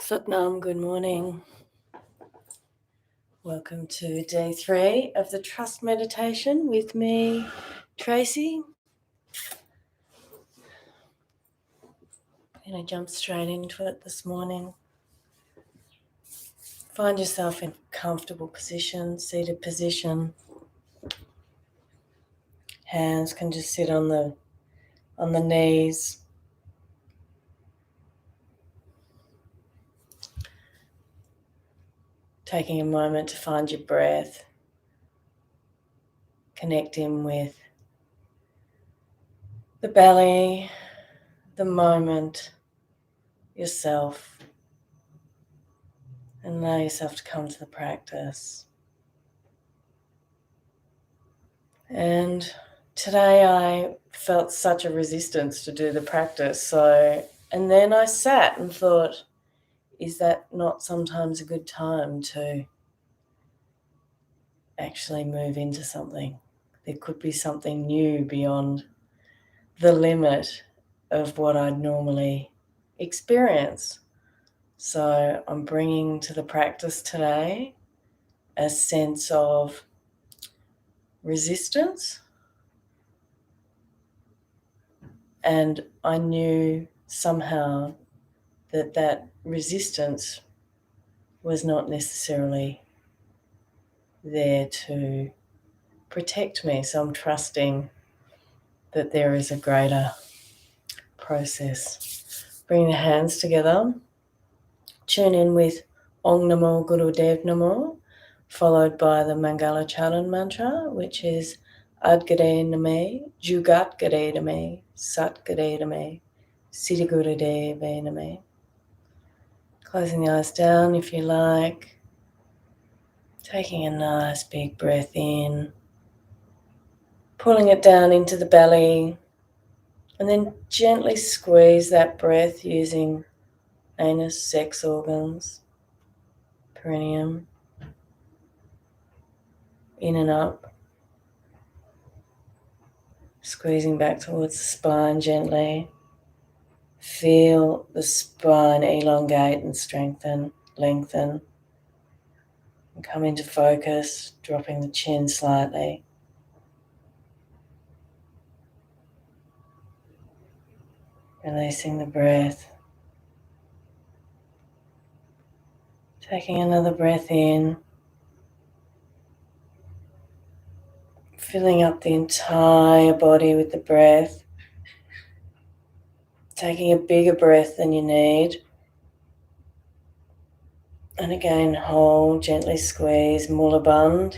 Satnam, good morning. Welcome to day 3 of the Trust Meditation with me, Tracy. I'm going to jump straight into it this morning. Find yourself in a comfortable position, seated position. Hands can just sit on the knees. Taking a moment to find your breath. Connecting with the belly, the moment, yourself. And allow yourself to come to the practice. And today I felt such a resistance to do the practice. And then I sat and thought, is that not sometimes a good time to actually move into something? There could be something new beyond the limit of what I'd normally experience. So I'm bringing to the practice today a sense of resistance. And I knew somehow that resistance was not necessarily there to protect me. So I'm trusting that there is a greater process. Bring the hands together. Tune in with Om Namo Guru Dev Namo, followed by the Mangala Charan mantra, which is Ad Gade Name, Jugat Gade Name, Sat Gade Name, Siddhi Guru Dev Name. Closing the eyes down if you like. Taking a nice big breath in. Pulling it down into the belly. And then gently squeeze that breath using anus, sex organs, perineum. In and up. Squeezing back towards the spine gently. Feel the spine elongate and strengthen, lengthen. And come into focus, dropping the chin slightly. Releasing the breath. Taking another breath in. Filling up the entire body with the breath. Taking a bigger breath than you need. And again, hold, gently squeeze, Mula Bandh.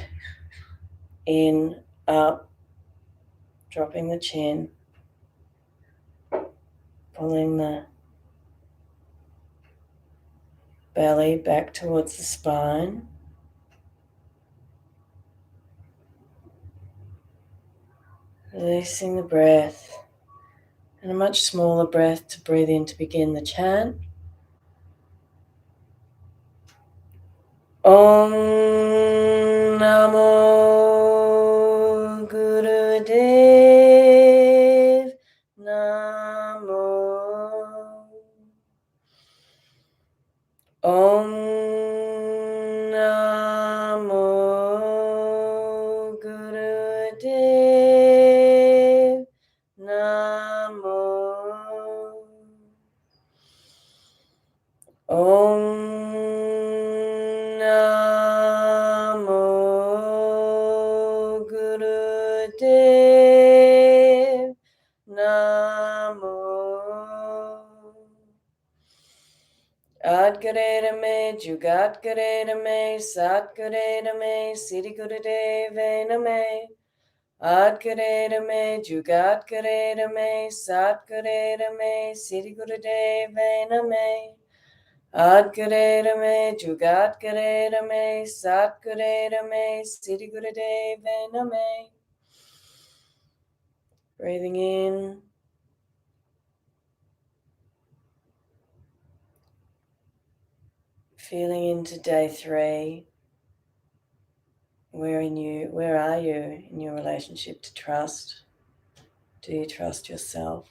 In, up, dropping the chin. Pulling the belly back towards the spine. Releasing the breath. And a much smaller breath to breathe in to begin the chant. Om Namo Guru Dev Namo. Om Namo Guru Dev Namo. Om Namo Guru Dev Namo. Ad Gurera Me, Jugat Gurera Me, Sat Gurera Me, Siddhi Guru Dev Name. Ad Gurera Me, Jugat Gurera Me, Sat Gurera Me, Siddhi Guru Dev Name. Ad Gurera Me, Jugat Gurera Me, Sat Gurera Me, Siddhi Guru Dev Name. Breathing in. Feeling into day 3. Where are you in your relationship to trust? Do you trust yourself?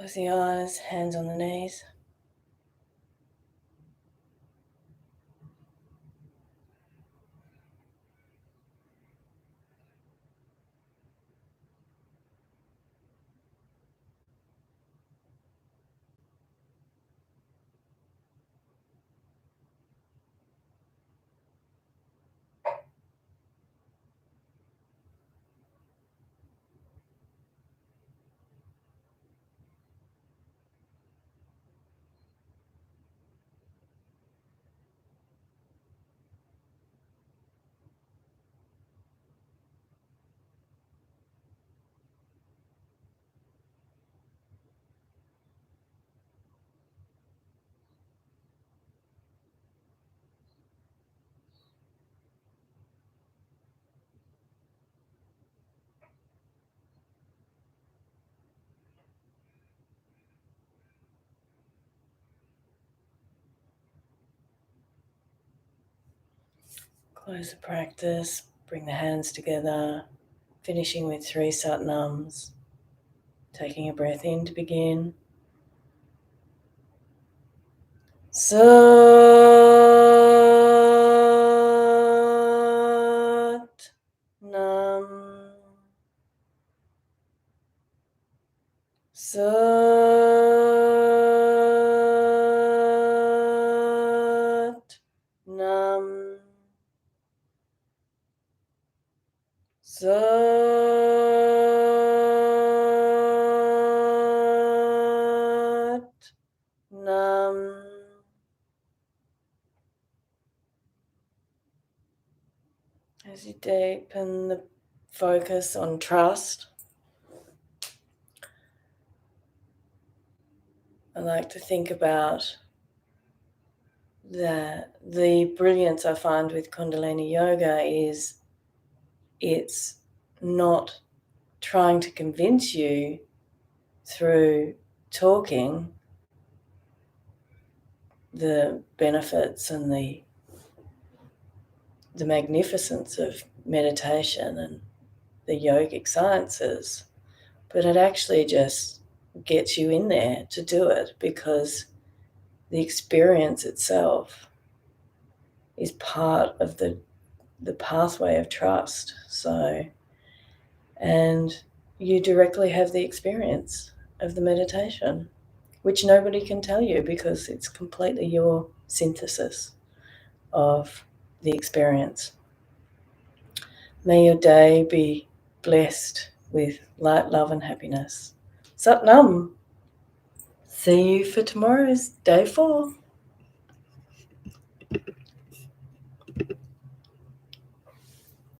Close the eyes, hands on the knees. Close the practice, bring the hands together, finishing with 3 satnams. Taking a breath in to begin. Sat Nam. Sat Nam. Sat Nam. As you deepen the focus on trust, I like to think about that the brilliance I find with Kundalini yoga is it's not trying to convince you through talking the benefits and the magnificence of meditation and the yogic sciences, but it actually just gets you in there to do it because the experience itself is part of the pathway of trust. So, and you directly have the experience of the meditation, which nobody can tell you because it's completely your synthesis of the experience. May your day be blessed with light, love, and happiness. Sat Nam. See you for tomorrow's day 4.